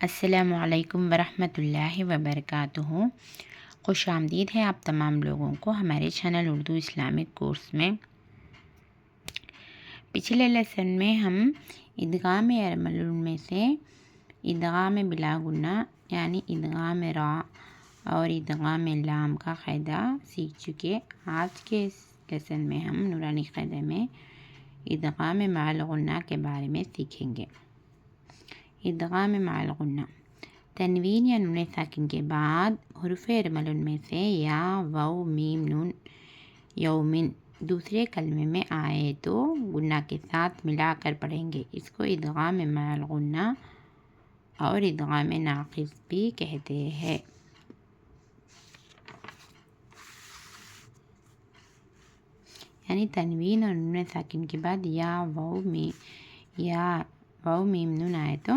السلام علیکم ورحمۃ اللہ وبرکاتہ۔ خوش آمدید ہے آپ تمام لوگوں کو ہمارے چینل اردو اسلامک کورس میں۔ پچھلے لیسن میں ہم ادغام ارملون میں سے ادغام بلا گنہ یعنی ادغام را اور ادغام لام کا قاعدہ سیکھ چکے۔ آج کے اس لیسن میں ہم نورانی قاعدے میں ادغام مع الغنہ کے بارے میں سیکھیں گے۔ ادغام مع الغنہ، تنوین یا نون ساکن کے بعد حروف ارملون میں سے یا واو میم نون یومن دوسرے کلمے میں آئے تو غنہ کے ساتھ ملا کر پڑھیں گے۔ اس کو ادغام مع الغنہ اور ادغام ناقص بھی کہتے ہیں۔ یعنی تنوین اور نون ساکن کے بعد یا واو میم نون آئے تو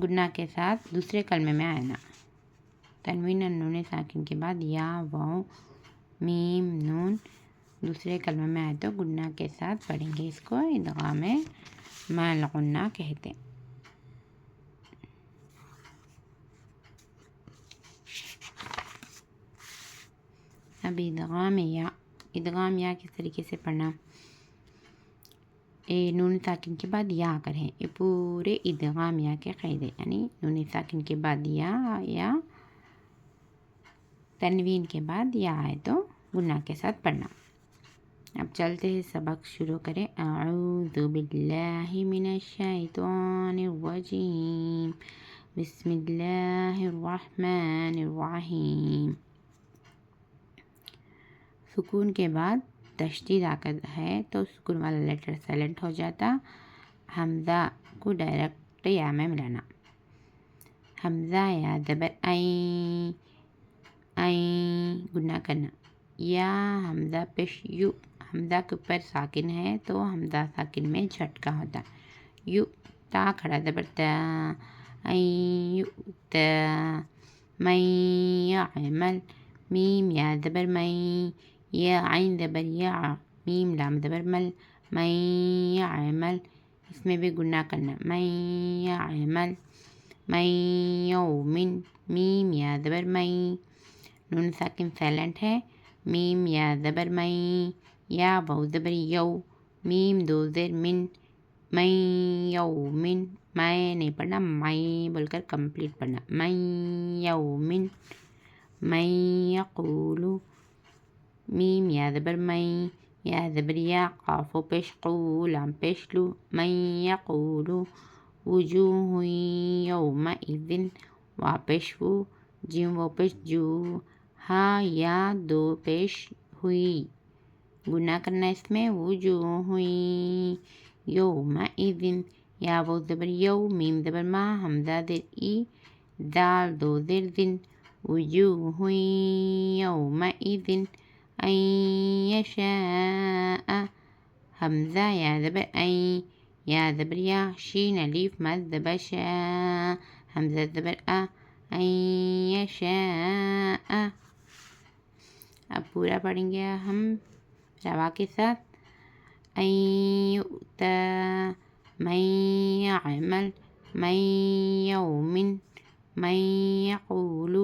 غنہ کے ساتھ دوسرے کلمے میں آنا۔ تنوین اور نون ساکن کے بعد یا واو میم نون دوسرے کلمے میں آئے تو غنہ کے ساتھ پڑھیں گے۔ اس کو ادغام مع الغنہ کہتے ہیں۔ اب ادغام یا کس طریقے سے پڑھنا؟ نون ساکن کے بعد یا کریں، یہ پورے ادغام یا کے قاعدے، یعنی نون ساکن کے بعد یا تنوین کے بعد یا آئے تو غنہ کے ساتھ پڑھنا۔ اب چلتے ہیں، سبق شروع کریں۔ اعوذ باللہ من الشیطان الرجیم، بسم اللہ الرحمن الرحیم۔ سکون کے بعد تشدید ہے تو سکون والا لیٹر سائلنٹ ہو جاتا، حمزہ کو ڈائریکٹ یا میں ملانا۔ حمزہ یا زبر این غنہ کرنا، یا حمزہ پیش یو، حمزہ کے اوپر ساکن ہے تو حمزہ ساکن میں جھٹکا ہوتا، یو تا کھڑا زبر تا، این یؤتا، من یعمل، میم یا زبر من، یا عین زبر یا، میم لام زبر مل، من یعمل، اس میں بھی غنہ کرنا، من یعمل، من یومن، میم یا زبر من، نون ساکن سائلنٹ ہے، میم یا زبر من، یا واو زبر یو، میم دو زیر من، من یومن، میں نہیں پڑھنا، میں بول کر کمپلیٹ پڑھنا، من یومن، من یقولو، میم یا زبر من، یا زبر یا، قاف و پیش قو، لام پیش لو، من یقولو، وجوہ یومئذ، وا پیش وو، جیم و پیش جو، ہا یا دو پیش ہوئی، غنہ کرنا اس میں، وجوہ یومئذ، یا واو زبر یو، میم زبر ما، حمزہ زیر ای، دال دو زیر زن، وجوہ یومئذ، ان یشاء، حمزہ یا زبر این، یا زبر یا، شین الف مد زبر شا، حمزہ زبر ان یشاء۔ اب پورا پڑھیں گے ہم روا کے ساتھ۔ ان یؤتا، من یعمل، من یومن، من یقول،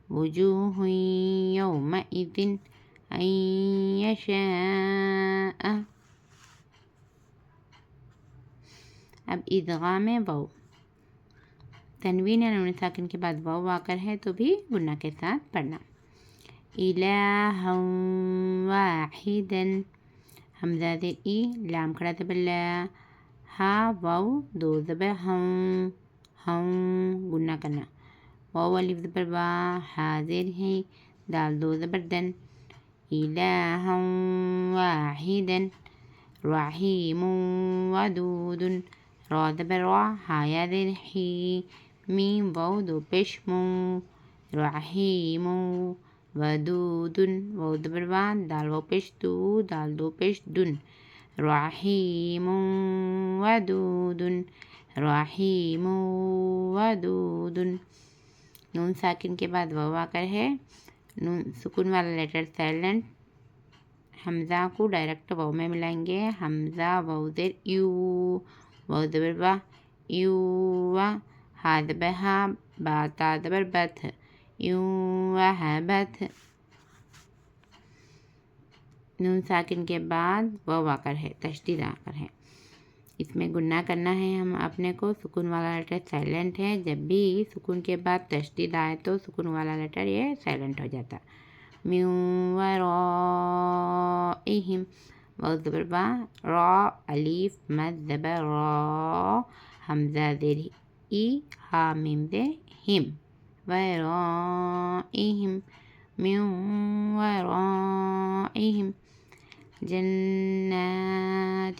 وجوہ یومئذ، ان یشاء۔ اب ادغام واو، تنوین یا نون ساکن کے بعد واو آ کر ہے تو بھی غنہ کے ساتھ پڑھنا۔ الہا واحدا، حمزہ زیر ای، لام کھڑا زبر لا، ہا واو دو زبر ہوں، غنہ کرنا، واو الف زبر وا، ہا زیر ہے، دال دو زبر دن، الہا واحدا، رحیم ودود، را زبر را، ہا یا زیر ہی، میم واو دو پیش مو، رحیم ودود، واو زبر وا، دال واو پیش دو، دال دو پیش دن، رحیم ودود، رحیم ودود۔ نون ساکن کے بعد واو آ کر ہے، سکون والا لیٹر سائلنٹ، حمزہ کو ڈائریکٹ واو میں ملائیں گے، حمزہ واو زیر یو، واو زبر وا، یو ہا زبر ہا با تا زبر بت یوہبت. نون ساکن کے بعد واو آ کر ہے، تشدید آ کر ہے. اس میں گننا کرنا ہے ہم اپنے کو. سکون والا لیٹر سائلنٹ ہے. جب بھی سکون کے بعد تشدید آئے تو سکون والا لیٹر یہ سائلنٹ ہو جاتا. من ورائہم واو زبر با را الف مد زبر را حمزہ زیر ای ہا میم زیر ہم ورائہم من ورائہم جنات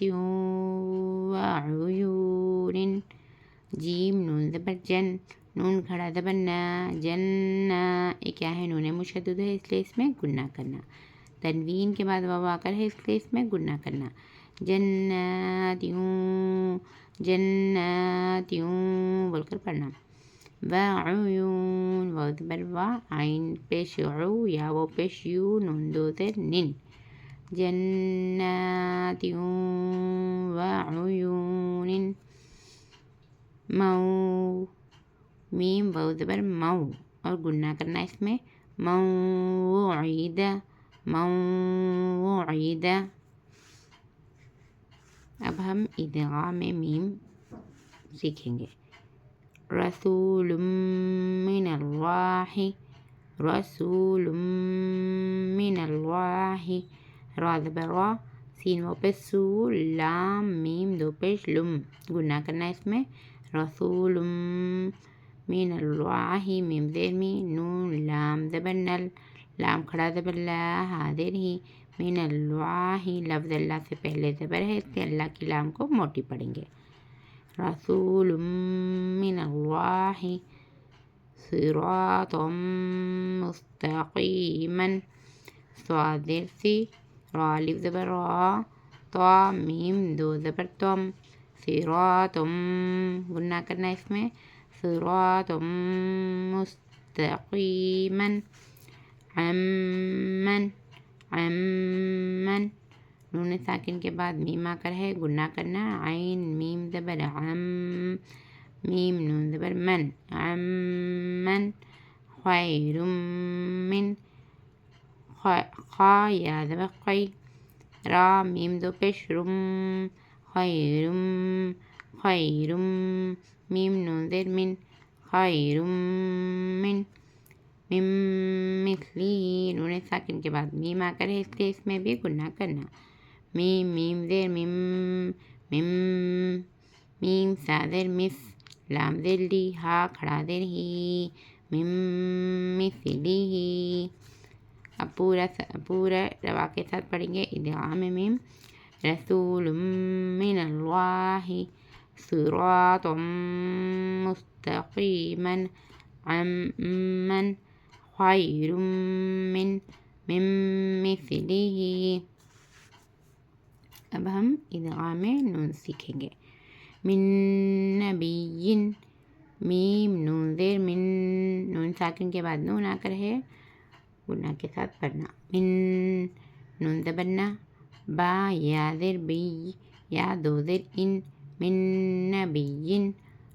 وعیون. جیم نون زبر جن نون کھڑا زبر نا جنہ یہ کیا ہے نون مشدد ہے اس لیے اس میں گننا کرنا. تنوین کے بعد واو آ کر ہے اس لیے اس میں گننا کرنا. جنات بول کر پڑھنا. وعیون واو زبر وا عین پیش عو یا وہ پیش یو نون دو زیر نن جنات وعیون. مو میم واو زبر مو اور گننا کرنا اس میں موعدہ موعدہ. اب ہم ادغام میم سیکھیں گے. رسول من اللہ رسول من اللہ را زبر را سین و پیش سو لام میم دو پیش لم گننا کرنا اس میں رسول من اللہ میم زیر می نون لام زبر نل لام کھڑا زبر لا ہا زیر ہی من اللہ لفظ اللہ سے پہلے زبر ہے اس لیے اللہ کی لام کو موٹی پڑھیں گے. رسول من اللہ صراطا مستقیما صاد زیر سی را الف زبر را طا میم دو زبر تم صراطا گننا کرنا اس میں صراطا مستقیما عمن عمن نون ساکن کے بعد میم آ کر ہے گننا کرنا عین میم زبر عم میم نون زبر من عمن خیر من خا یا زبر قی را میم دو پیش رم خیر خیر میم نون زیر من خیر من من مثلی نون ساکن کے بعد میم آ کر ہے اس لیے اس میں بھی گننا کرنا. میم میم زیر میم میم میم سا زیر مس لام زیر لی ہا کھڑا زیر ہی میم مثلی ہی. اب پورا روا کے ساتھ پڑھیں گے ادغام میم. رسول من اللہ صراطا مستقیما عمن خیر من مثله. اب ہم ادغام نون سیکھیں گے. من نبی میم نون زیر من نون ساکن کے بعد نون آ کر ہے گننا کے ساتھ پڑھنا. من نون زبر نا با یا زیر بی یا دو زیر ان من نبی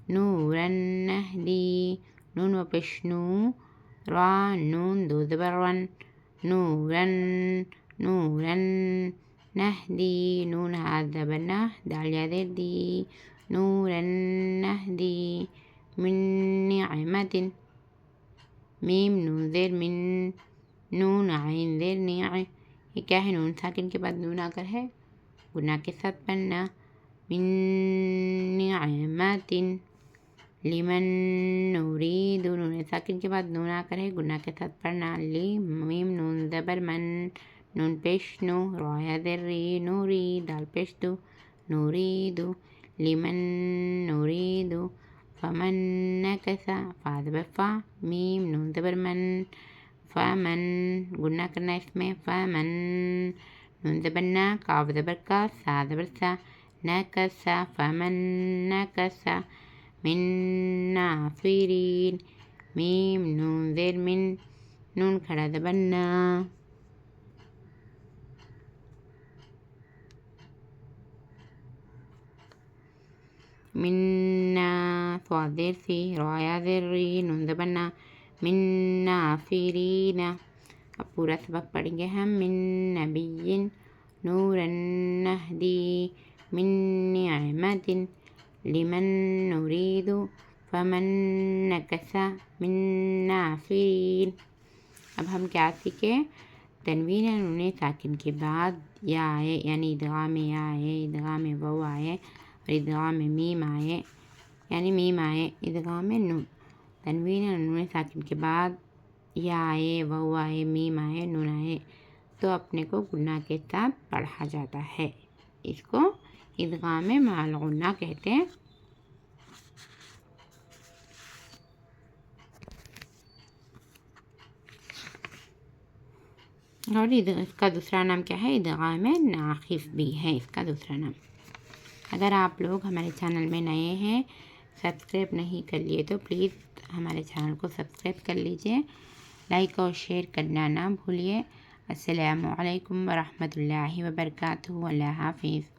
نورا نہدی نون و پیش نو را نون دو زبر رن نورا نورا نہدی نون ہا زبر نہ دال یا زیر دی نورا نہدی من نعمت میم نون زیر من نون عین زیر نیع یہ کیا ہے نون ساکن کے بعد نون آ کر ہے گننا کے ساتھ پڑھنا. من نعمت لمن نرید نون ساکن کے بعد نون آ کر ہے گننا کے ساتھ پڑھنا. لی میم نون زبر من نون پیش نو را یا زیر ری نوری دال پیش دو نرید لمن نرید فمن نکسا فا زبر فا میم نون زبر من فمن گننا کرنا اس میں فمن نون زبر نا کاف زبر کا سا زبر سا نکسا فمن نکسا من ناصرین میم نون زیر من نون کھڑا زبر نا من صاد زير سی را یا زیر ری نون زبر نا من نافرین. اب پورا سبق پڑھیں گے ہم. من نبی نورا نہدی من نعمت لمن نرید فمن نکس من نافرین. اب ہم کیا سیکھے؟ تنوین نون ساکن کے بعد یا آئے یعنی ادغام یا آئے، ادغام واو آئے اور ادغام میم آئے یعنی میم آئے، ادغام نون. تنوین نون ساکن کے بعد یا آئے، واو آئے، میم آئے، نون آئے تو اپنے کو غنہ کے ساتھ پڑھا جاتا ہے. اس کو ادغام مع الغنہ کہتے ہیں. اور اس کا دوسرا نام کیا ہے؟ ادغام ناخف بھی ہے اس کا دوسرا نام. اگر آپ لوگ ہمارے چینل میں نئے ہیں، سبسکرائب نہیں کر لیے تو پلیز ہمارے چینل کو سبسکرائب کر لیجئے، لائک اور شیئر کرنا نہ بھولیے. السلام علیکم ورحمۃ اللہ وبرکاتہ. اللہ حافظ.